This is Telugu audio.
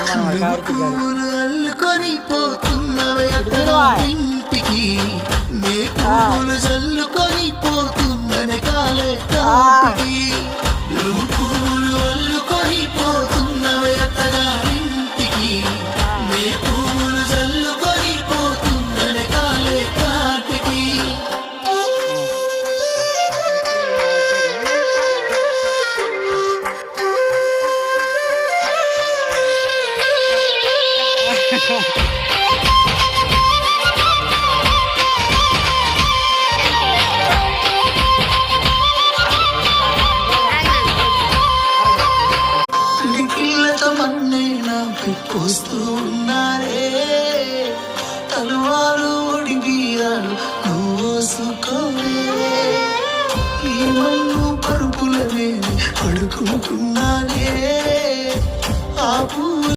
పువ్వులు అల్లుకొని పోతున్నవే ఇంటికి నే పువ్వులు చల్లుకొని పోతుందనే కాలే కాటికి నువ్వు పువ్వులు అల్లుకొని పోతున్నవే అత్తగా ఇంటికి నే పువ్వులు చల్లుకొని పోతుందనే కాలే కాటికి నిఖిలతో మన్నే నాకు పోస్తూ ఉన్నారే తలువారు ఒడిగియాలు నువ్వుసుకోవే ఈ మన్ను పరుపులనే పడుకుంటున్నానే ఆ